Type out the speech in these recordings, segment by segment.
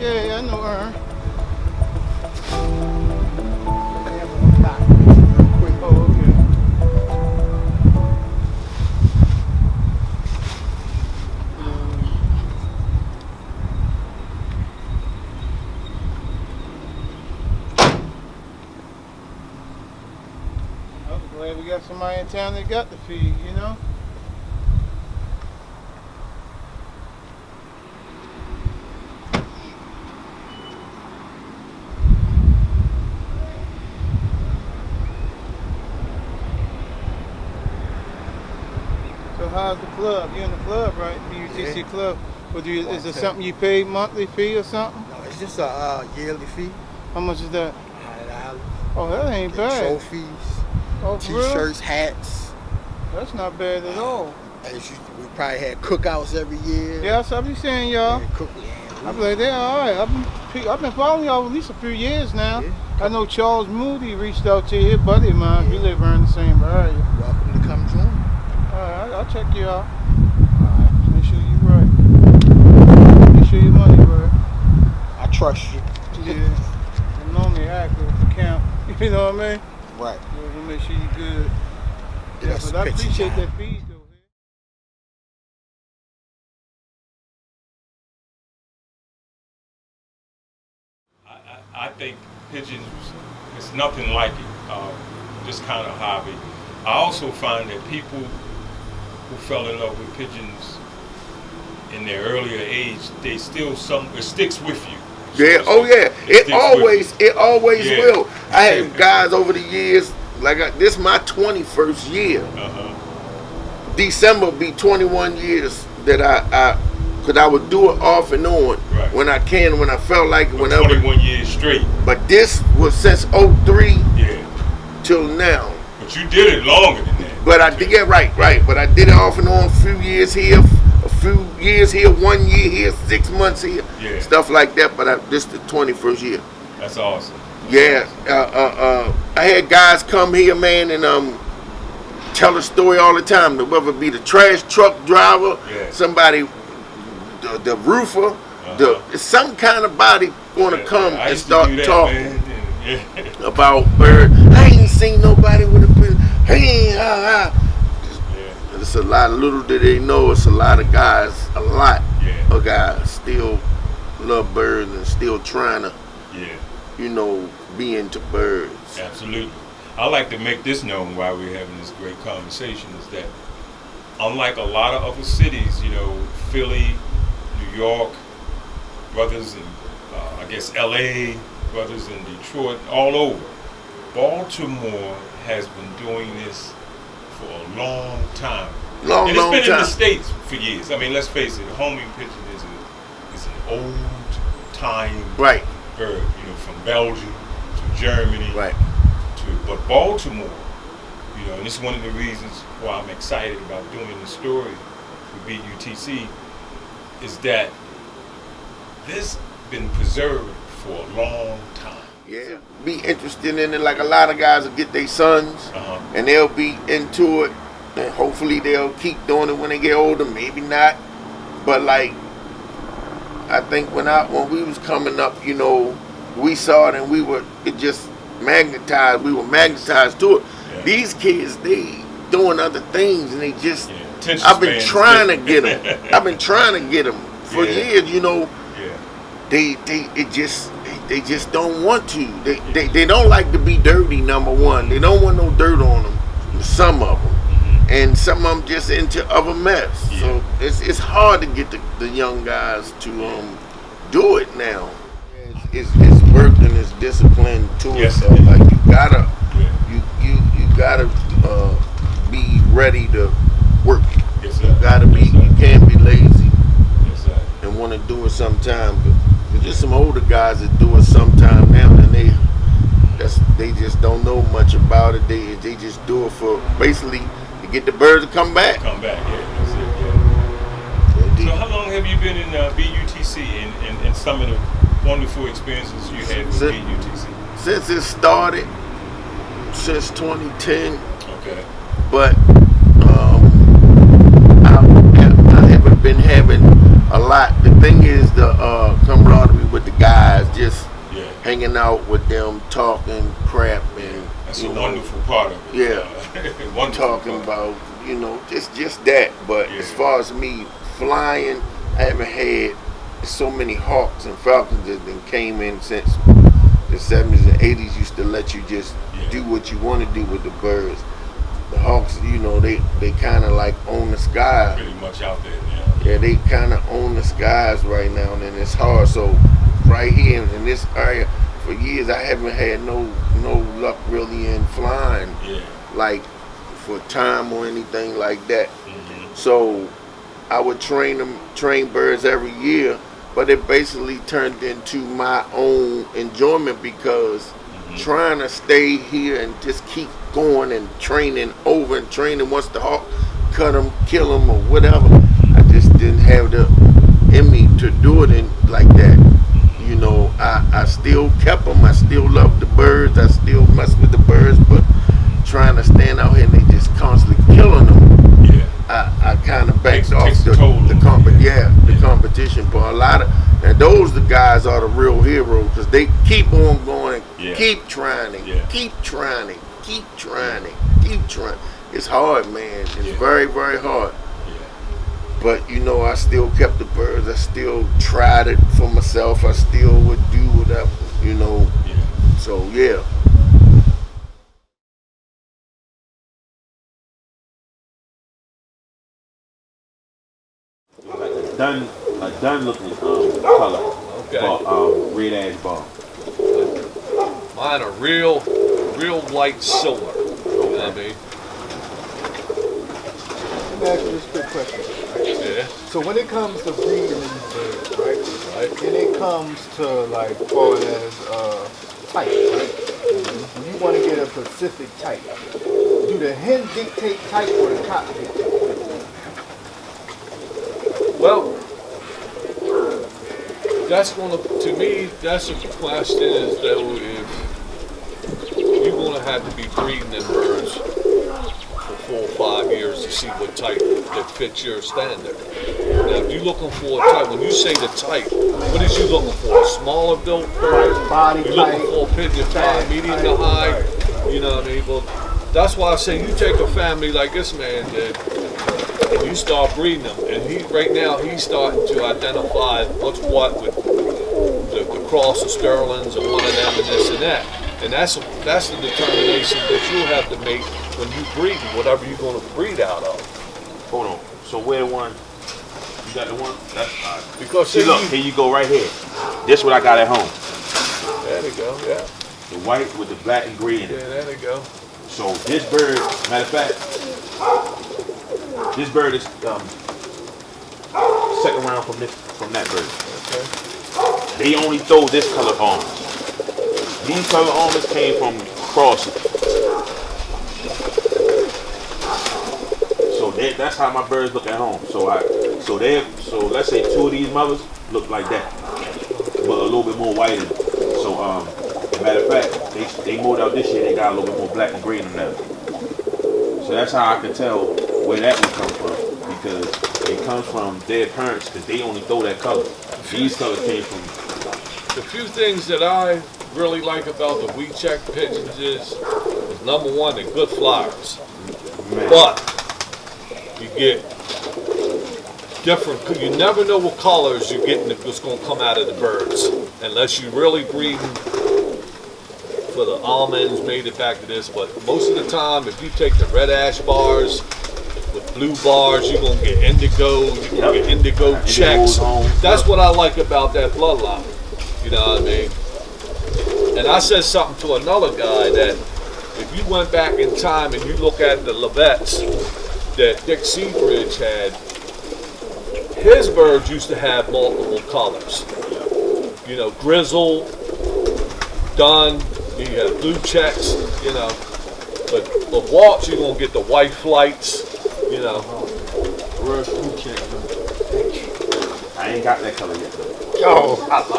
Yeah, I know her. Oh, okay. I'm glad we got somebody in town that got the feed, you know? So how's the club? You're in the club, right? B.u.t.c. Yeah. club. But is it something you pay monthly fee or something? No, it's just a yearly fee. How much is that? $100. Oh, that ain't Get bad. trophies, Oh, for real? t-shirts, hats. That's not bad at all. We probably had cookouts every year. Yeah, so I be saying y'all. I be like, they're all right. I've been following y'all at least a few years now. Yeah. I know Charles Moody reached out to you, buddy of mine. Yeah. We live around the same area. Welcome to come join. All right, I'll check you out. All right, make sure you're right. Make sure your money right. I trust you. Yeah. I'm normally active for camp. You know what I mean? Right. We'll make sure you're good. Yeah, but I appreciate that feed though. I think pigeons, it's nothing like it, this kind of hobby. I also find that people who fell in love with pigeons in their earlier age, it sticks with you. Yeah, oh yeah, it always yeah. Will. I had guys over the years, this is my 21st year. December will be 21 years that because I would do it off and on when I can, when I felt like it, whenever. 21 years straight. But this was since 03 till now. But you did it longer than that. But I did, right. But I did it off and on, a few years here, 1 year here, 6 months here, stuff like that. But this is the 21st year. That's awesome. Yeah, I had guys come here, man, and tell a story all the time. Whether it be the trash truck driver, somebody, the roofer, some kind of body want to come and start talking about birds. I ain't seen nobody with a bird. Hey, It's a lot of little that they know. It's a lot of guys, of guys still love birds and still trying to, be into birds. Absolutely. I like to make this known while we're having this great conversation is that unlike a lot of other cities, Philly, New York, brothers in, I guess, LA, brothers in Detroit, all over, Baltimore has been doing this for a long time. And it's been in the States for years. I mean, let's face it, the homing pigeon is an old time bird, from Belgium to Germany. But Baltimore, and this is one of the reasons why I'm excited about doing the story with B.u.t.c. is that this been preserved for a long time. Yeah, be interested in it. Like a lot of guys will get their sons, and they'll be into it, and hopefully they'll keep doing it when they get older. Maybe not, but I think when we was coming up, we saw it and we were magnetized. We were magnetized to it. These kids, they doing other things, and they just. I've been trying to get them. I've been trying to get them for years. They just don't want to. They don't like to be dirty. Number one, they don't want no dirt on them. Some of them, and some of them just into other mess. So it's hard to get the young guys to do it now. It's work and it's discipline to it. So you gotta be ready to work. You gotta be. You can't be lazy and want to do it sometime. But there's some older guys that do it sometime now, and they just don't know much about just do it for basically to get the birds to come back. Come back, yeah. That's it, yeah. So how long have you been in B.u.t.c. and some of the wonderful experiences you had with B.u.t.c.? Since it started, since 2010. Okay. But I haven't been having a lot. The thing is the camaraderie with the guys, just hanging out with them, talking crap, and that's a wonderful part of it. Yeah, talking about just that. But as far as me flying, I haven't had so many Hawks and Falcons that came in since the 70s and 80s. Used to let you just do what you want to do with the birds. The Hawks, they kind of like own the sky. Pretty much out there now. Yeah, they kind of own the skies right now, and it's hard. So right here in this area, for years I haven't had no luck really in flying, like for time or anything like that. Mm-hmm. So I would train birds every year, but it basically turned into my own enjoyment because trying to stay here and just keep going and training over and training. Once the hawk cut them, kill them, or whatever, I just didn't have the in me to do it like that. I still kept them. I still love the birds. I still mess with the birds, but trying to stand out here and they just constantly killing them. I kind of backed off the competition. But a lot of, and those the guys are the real heroes because they keep on going and keep trying and keep trying and keep trying and keep trying. It's hard, man. It's very, very hard. But I still kept the birds. I still tried it for myself. I still would do whatever, So yeah. A done looking color. Okay. Red ash ball. Mine are real light silver. You know what I mean? Let me ask you this quick question. Yeah. So when it comes to breeding these birds, right? And it comes to like far as type, right? When you want to get a specific type, do the hens dictate type or the cock dictate type? Well, that's to me, that's a question is that if you're going to have to be breeding them birds for 4 or 5 years to see what type that fits your standard. Now, if you're looking for a type, when you say the type, what is you looking for? A smaller built bird? Body You're type, looking for a pigeon fly, medium to high? You know what I mean? Well, that's why I say you take a family like this man did, and you start breeding them. And right now he's starting to identify what's what with the cross of Sterlings and one of them and this and that. And that's the determination that you'll have to make when you breed whatever you're going to breed out of. Hold on. So where the one? You got the one? That's Because see, look, here you go right here. This what I got at home. There they go. Yeah. The white with the black and gray in it. Yeah. There they go. So this bird, matter of fact, this bird is second round from that bird. Okay. They only throw this color almonds. These color almonds came from crosses. So that's how my birds look at home. So let's say 2 of these mothers look like that, but a little bit more white in them. So matter of fact, they moved out this year. They got a little bit more black and green in them. So that's how I can tell where that would come from, because it comes from their parents, because they only throw that color. These colors came from. The few things that I really like about the check pigeons is number one, they're good flyers. Man. But you get different, you never know what colors you're getting that's going to come out of the birds unless you really breeding for the almonds, made it back to this. But most of the time, if you take the red ash bars with blue bars, you're going to get indigo, you're going to get indigo checks. That's what I like about that bloodline. You know what I mean? And I said something to another guy that if you went back in time and you look at the Levettes that Dick Seabridge had, his birds used to have multiple colors. You know, grizzle, dun, you have blue checks, you know. But the walks, you're gonna get the white flights, you know. Real food check. I ain't got that color yet though. Yo,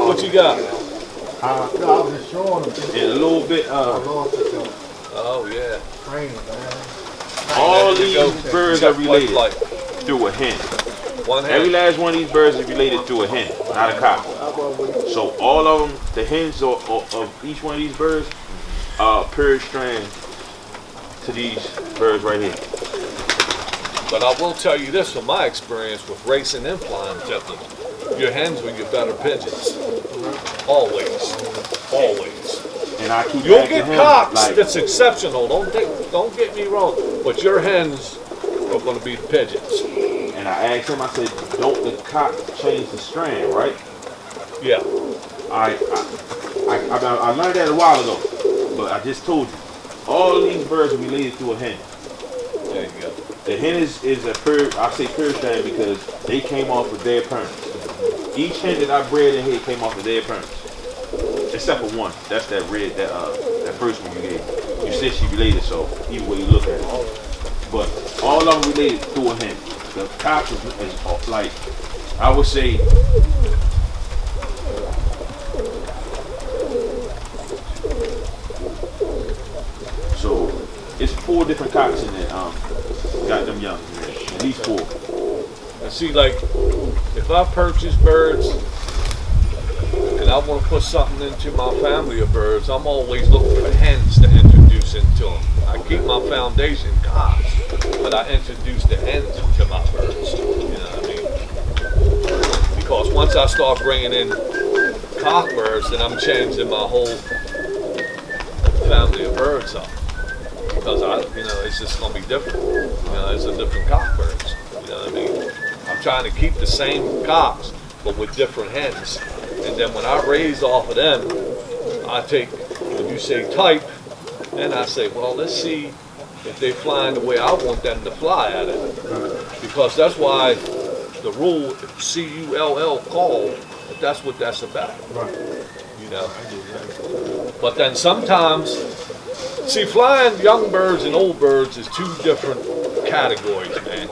What you got? no, I was just showing them. And a little bit I lost it though. Oh yeah. Trainer, man. all There you go. these birds You are got white related flight. through a hen. One Every hand. last one of these birds is related through a hen, not a cock. So all of them, the hens of each one of these birds are pure strand to these birds right here. But I will tell you this from my experience with racing and flying gentlemen. Your hens will get better pigeons. Always. Always. And I keep You'll asking get him, cocks like, that's exceptional. Don't get me wrong. But your hens are going to be the pigeons. and I asked him, I said, don't the cock change the strand, right? Yeah. I learned that a while ago, but I just told you, all of these birds are related to a hen. There you go. The hen is a pure, I say pure strand because they came off of their parents. Each hen that I bred in here came off of their parents, except for one. That's that red, that first one you gave. You said she related, so either way you look at it. But all of them related to a hen. The cock is like, I would say, so it's 4 different cocks in there. Got them young, at least 4. And see, like, if I purchase birds and I want to put something into my family of birds, I'm always looking for hens to introduce into them. I keep my foundation cocks, but I introduce the hens into my birds. You know what I mean? Because once I start bringing in cock birds, then I'm changing my whole family of birds up. Because it's just gonna be different. It's a different cock birds. You know what I mean? I'm trying to keep the same cocks, but with different hens. And then when I raise off of them, I take, when you say type, then I say, well, let's see if they're flying the way I want them to fly at it. Because that's why the rule, CULL call, that's what that's about. You know? But then sometimes, see, flying young birds and old birds is 2 different categories, man.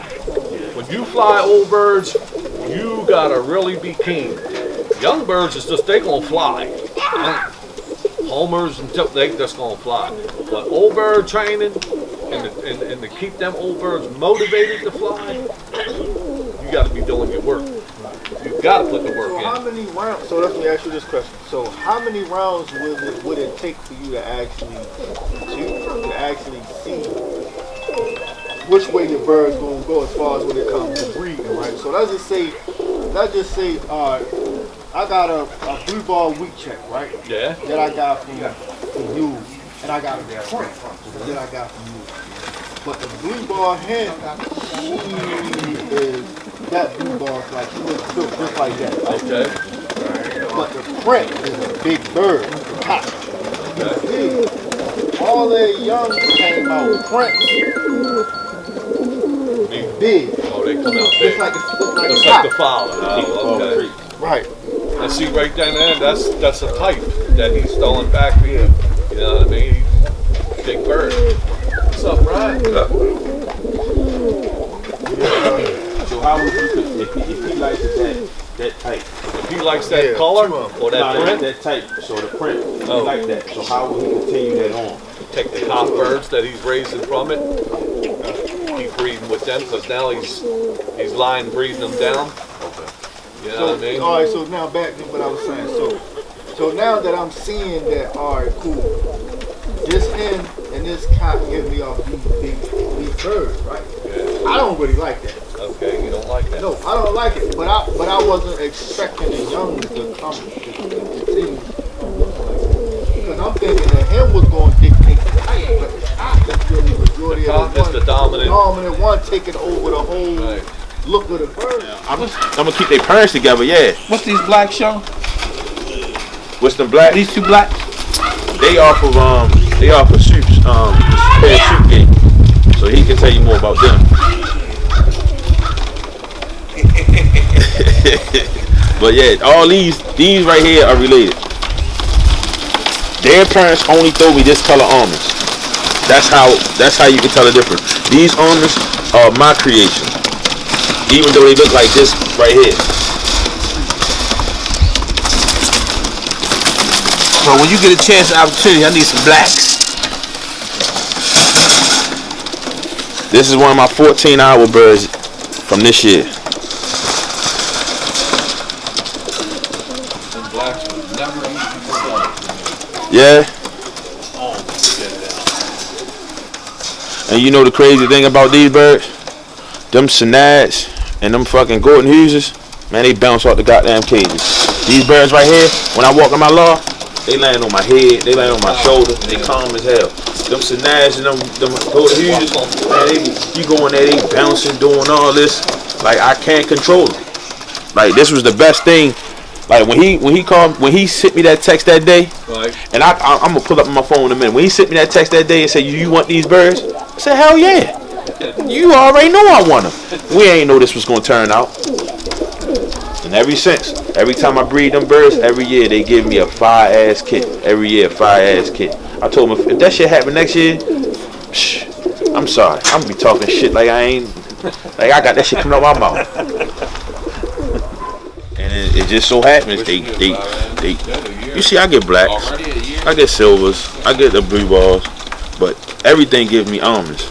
When you fly old birds, you gotta really be keen. Young birds is just, they gonna fly. Homers and they just gonna fly. But old bird training and to keep them old birds motivated to fly, you gotta be doing your work. You gotta put the work So in. how many rounds? So let me ask you this question. So how many rounds would it take for you to actually see which way your bird's gonna go as far as when it comes to breeding, right? So let's just say, I got a blue ball wheat check, right? Yeah. That I got from you, and I got a print that I got from you. But the blue ball hen, she is that blue ball, like she was built just like that. Right? Okay. But the print is a big bird, the cock. Okay. All their young came out prints. Big. Oh, they come out It's big. like Just a like the cock. fowler. Oh, okay. Right. And see right down there, that's a type that he's throwing back to you. You know what I mean? Big bird. What's up, Ryan? so how would you, if he likes that type? If he likes that color or that No, print, that type, so the print, he Oh. like that. So how would he continue that on? take the cock birds that he's raising from it, keep breeding with them, because now he's lying breeding them down. You know what I mean? All right, so now back to what I was saying. So now that I'm seeing that, all right, cool. This hen and this cock give me off these birds, right? Yeah. I don't really like that. Okay, you don't like that? No, I don't like it. But I wasn't expecting the young to come to continue. Because I'm thinking the hen was going to dictate the height, but the cock is really the majority The of cock is the dominant. one taking over the whole Right. look of the bird. I'm gonna keep their parents together, yeah. What's these blacks, Sean? What's the black? These 2 blacks? They off of Soup's Soup Gate. So he can tell you more about them. But yeah, all these right here are related. Their parents only throw me this color almonds. That's how you can tell the difference. These almonds are my creation, even though they look like this right here. So when you get a chance and opportunity, I need some blacks. This is one of my 14-hour birds from this year. Yeah. And you know the crazy thing about these birds? Them Synads and them fucking Gordon Hugheses, man, they bounce off the goddamn cages. These birds right here, when I walk in my loft, they land on my head, they land on my shoulder, they calm as hell. Them Synads and them Gordon Hugheses, man, you go in there, they bouncing, doing all this. Like, I can't control them. Like, this was the best thing. Like, when he sent me that text that day, right. And I'm gonna pull up my phone in a minute. When he sent me that text that day and said, you want these birds? I said, hell yeah. You already know I want them. We ain't know this was gonna turn out. And ever since, every time I breed them birds, every year they give me a fire-ass kit. Every year, a fire-ass kit. I told him, if that shit happen next year, I'm sorry. I'm gonna be talking shit like I got that shit coming out my mouth. And it just so happens they you see, I get blacks, I get silvers, I get the blue balls, but everything gives me almonds.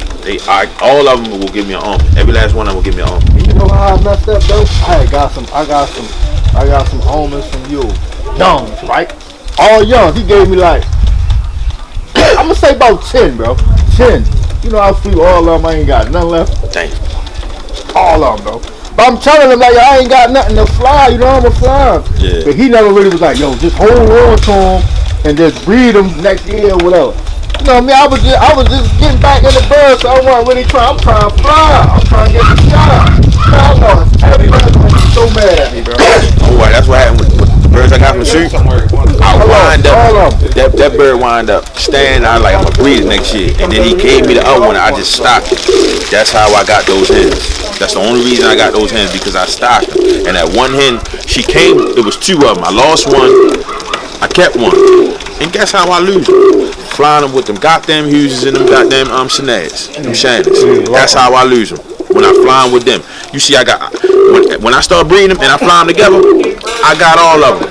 All of them will give me an almond. Every last one of them will give me an almond. You know how I messed up though? I got some almonds from you, youngs, right? All youngs. He gave me like, I'm gonna say about 10, bro. 10. You know how sweet all of them. I ain't got nothing left. Dang. All of them, bro. But I'm telling him, like, I ain't got nothing to fly, you know, I'm a fly. Yeah. But he never really was like, yo, just hold on to him and just breed him next year or whatever. You know what I mean? I was just getting back in the bird, so I wasn't really trying. I'm trying to fly. I'm trying to get the shot. Everybody's gonna be so mad at me, bro. Oh, that's what happened with the birds I got from the street. I wind up, that bird wind up staying. I like, I'm gonna breed it next year. And then he gave me the other one, and I just stopped it. That's how I got those hens. That's the only reason I got those hens, because I stocked them. And that one hen, she came, it was 2 of them. I lost one, I kept one. And guess how I lose them? Flying them with them goddamn Hugheses and them goddamn Synads, them Shannons. That's how I lose them. When I fly them with them. You see, when I start breeding them and I fly them together, I got all of them.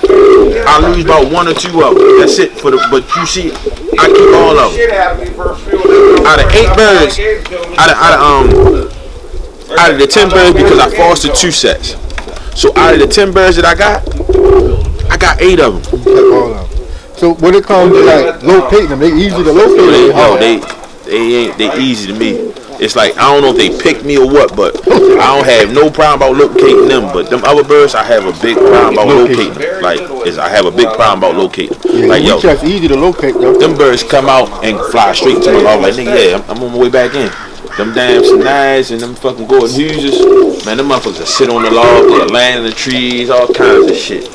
I lose about 1 or 2 of them. That's it. But you see, I keep all of them. Out of 8 birds, out of the 10 birds, because I fostered 2 sets. So out of the 10 birds that I got 8 of them. All of them. So when it comes to like locating them, they easy to locate. They easy to me. It's like, I don't know if they pick me or what, but I don't have no problem about locating them. But them other birds, I have a big problem about locating them. Like, I have a big problem about locating them. Yeah, like, yo, it's easy to locate though. Them birds come out and fly straight to my loft. Like, nigga, yeah, I'm on my way back in. Them damn Synads and them fucking Gordon Hugheses, man, them motherfuckers sit on the loft, they land in the trees, all kinds of shit.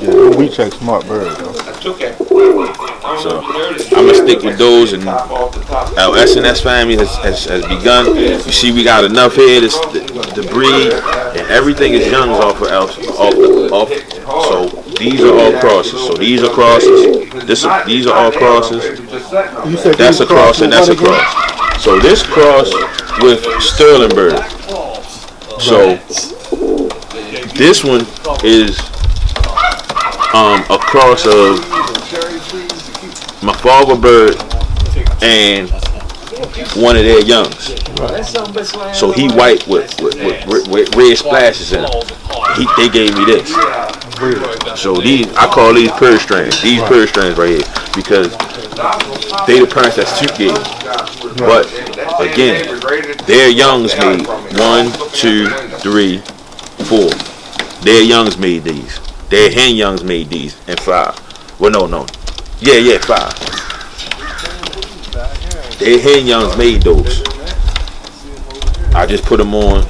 Yeah, B.u.t.c smart bird though. So I'm gonna stick with those, and our S&S family has begun. You see, we got enough here to breed, and everything is youngs off. So these are all crosses. So these are crosses. These are all crosses. That's a cross and that's a cross. So this cross with Sterling bird. So this one is a cross of my father bird and one of their youngs. So he white with red splashes in him. They gave me this. So I call these purr strands. These purr strands right here, because they the parents that Suit gave. But again, their youngs made 1, 2, 3, 4. Their youngs made these. Their hen youngs made these, and 5. Well, no. Yeah, 5. Their hen youngs made those. I just put them on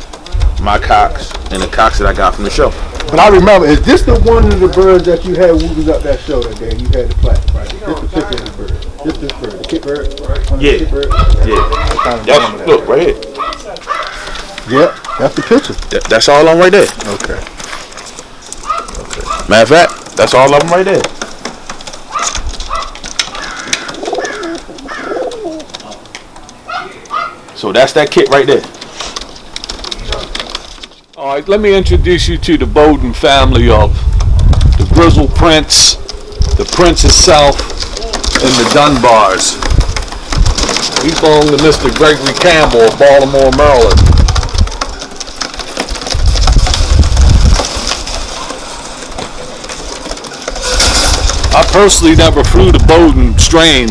my cocks and the cocks that I got from the show. But I remember, is this the one of the birds that you had when we was up that show that day? You had the plaque, right? This particular bird. This bird, the kit bird, right? Yeah. Kit bird? Yeah. Look right here. Yeah, that's the picture. That's all on right there. Okay. Matter of fact, that's all of them right there. So that's that kit right there. All right, let me introduce you to the Bowden family of the Grizzle Prince, the Princess South, and the Dunbars. We belong to Mr. Gregory Campbell of Baltimore, Maryland. I personally never flew the Bowden strain.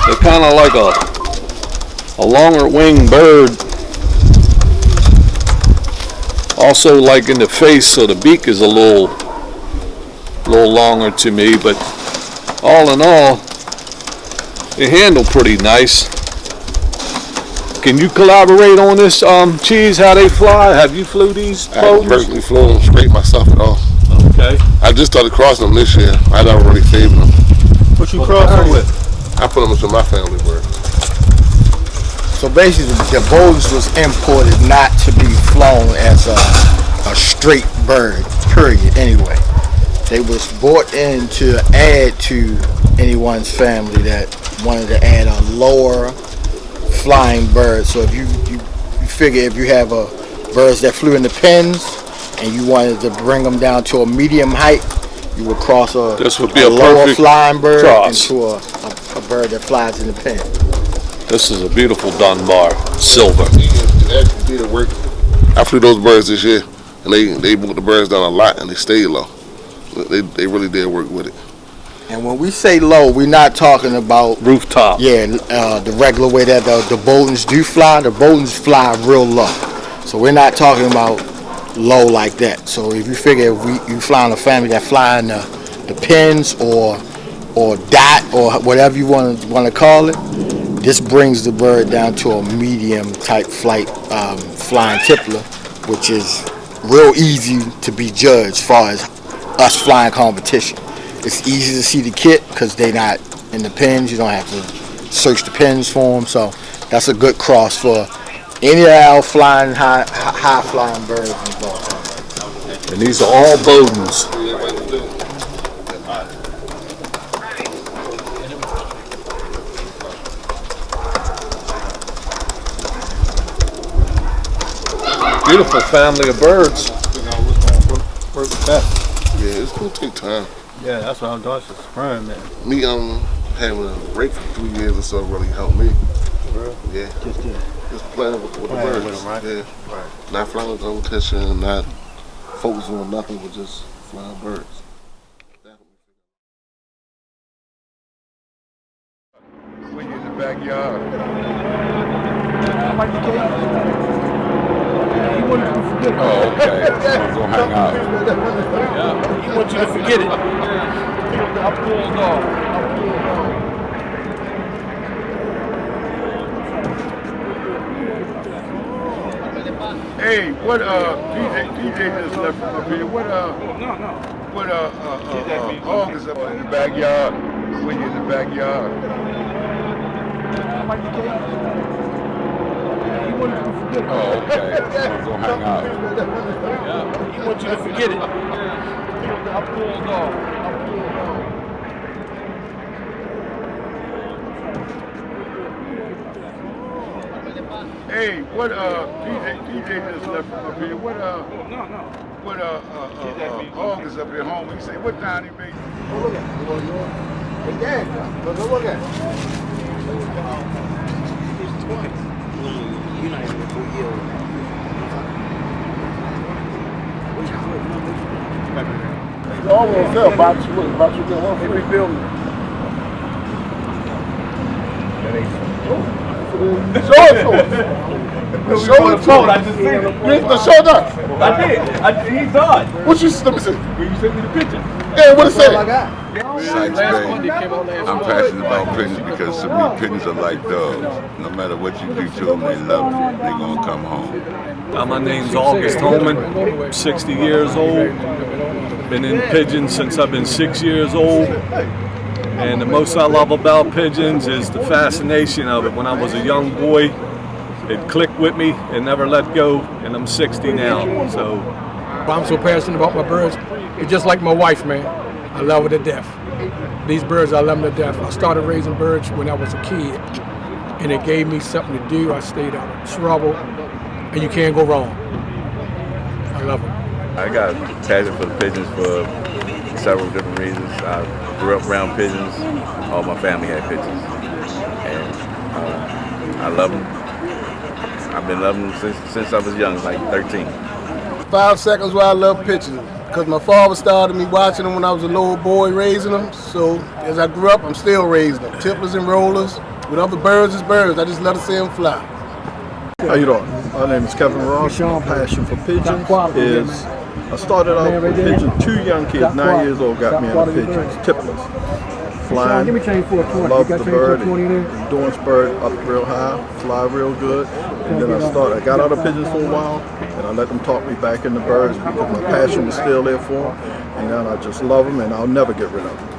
They're kind of like a longer winged bird. Also like in the face, so the beak is a little longer to me, but all in all, they handle pretty nice. Can you collaborate on this, Cheese, how they fly? Have you flew these I haven't Bowdens? personally flown them straight myself at all. Okay. I just started crossing them this year. I don't really favor them. What you crossing with? I put them into my family bird. So basically, the Bowdens was imported not to be flown as a straight bird, period, anyway. They was brought in to add to anyone's family that wanted to add a lower flying bird. So if you figure if you have birds that flew in the pens and you wanted to bring them down to a medium height, you would cross This would be a a lower perfect flying bird cross. into a bird that flies in the pen. This is a beautiful Dunbar, silver. It actually did work. I flew those birds this year, and they brought the birds down a lot, and they stayed low. They really did work with it. And when we say low, we're not talking about Rooftop. the regular way that the Bowdens do fly. The Bowdens fly real low, so we're not talking about low like that. So if you figure if you fly on a family that fly in the pens or dot or whatever you want to call it, this brings the bird down to a medium type flight flying tippler, which is real easy to be judged as far as us flying competition. It's easy to see the kit because they're not in the pens. You don't have to search the pens for them. So that's a good cross for any of our flying high flying birds involved. And these are all Bowdens. Beautiful family of birds. Work best. Yeah, it's gonna take time. Yeah, that's what I'm doing. It's spring, man. Me having a break for 3 years or so really helped me. For real? Yeah, just playing with the Playing birds. with 'em, right? Yeah, Right. not flying with competition, not focusing on nothing but just flying birds. When you're in the backyard. Oh, okay. I'm gonna hang out. He wants you to forget it. Hey, what PJ just left from up here. What August up in the backyard? When you're in the backyard. Oh, okay. I'm gonna hang out. He wants you to forget it. Hey, what PJ just left from up here. What August up here home. He say, what time he make? Look at it. Look at it. You're not even 4 years old. Almost there, about you get one free building. Show it to us. Show it to us. I just seen it. Show us. I did. He saw it. What you let me see? When you sent me the picture. Yeah, what it say? Sykes Bay. I'm passionate about pigeons because to me pigeons are like dogs. No matter what you do to them, they love you. They're gonna come home. My name's August Holman, 60 years old. Been in pigeons since I've been 6 years old. And the most I love about pigeons is the fascination of it. When I was a young boy, it clicked with me and never let go, and I'm 60 now. So I'm so passionate about my birds. It's just like my wife, man. I love her to death. These birds, I love them to death. I started raising birds when I was a kid, and it gave me something to do. I stayed out of trouble, and you can't go wrong. I love them. I got a passion for the pigeons for several different reasons. I grew up around pigeons. All my family had pigeons, and I love them. I've been loving them since I was young, like 13. 5 seconds where I love pigeons, because my father started me watching them when I was a little boy, raising them. So as I grew up, I'm still raising them. Tipplers and rollers. With other birds is birds. I just love to see them fly. How you doing? My name is Kevin Ross. My passion for pigeons is, I started out with pigeons. 2 young kids, 9 years old, got me into pigeons, tipplers. Flying, love the bird, endurance bird, up real high, fly real good. And then I got out of pigeons for a while, and I let them talk me back into birds because my passion was still there for them. And now I just love them, and I'll never get rid of them.